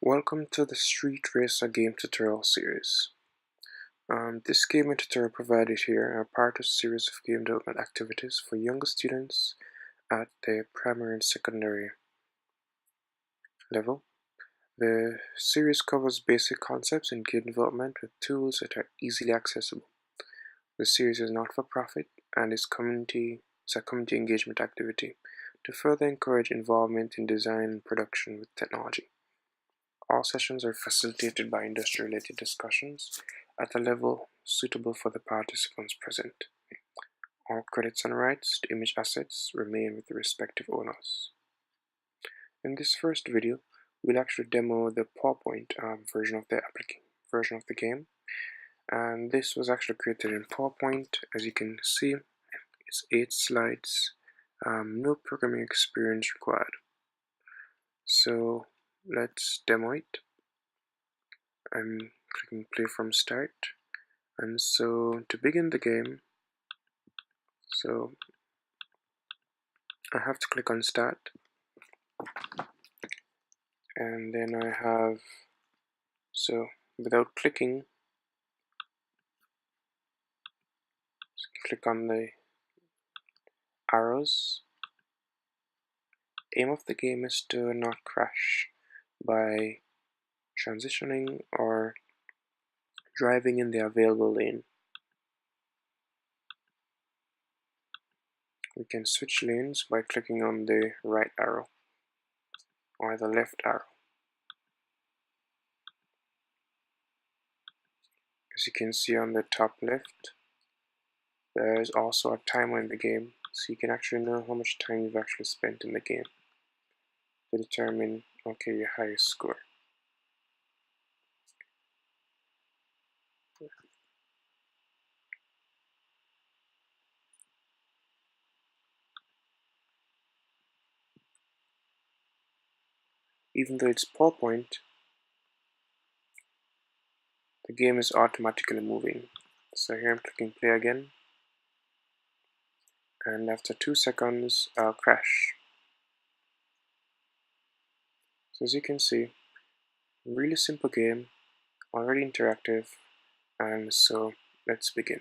Welcome to the Street Racer game tutorial series. This game and tutorial provided here are part of a series of game development activities for younger students at the primary and secondary level. The series covers basic concepts in game development with tools that are easily accessible. The series is not for profit and is a community engagement activity to further encourage involvement in design and production with technology. All sessions are facilitated by industry-related discussions at a level suitable for the participants present. All credits and rights to image assets remain with the respective owners. In this first video, we'll actually demo the PowerPoint version of the game, and this was actually created in PowerPoint. As you can see, it's 8 slides, no programming experience required. So let's demo it. I'm clicking play from start, and so to begin the game, so I have to click on start, and then I have, so without clicking, click on the arrows. Aim of the game is to not crash by transitioning or driving in the available lane. We can switch lanes by clicking on the right arrow or the left arrow. As you can see on the top left, there is also a timer in the game, so you can actually know how much time you've actually spent in the game to determine, okay, your highest score. Even though it's PowerPoint, the game is automatically moving. So here I'm clicking play again, and after 2 seconds I'll crash. So as you can see, really simple game, already interactive, and so let's begin.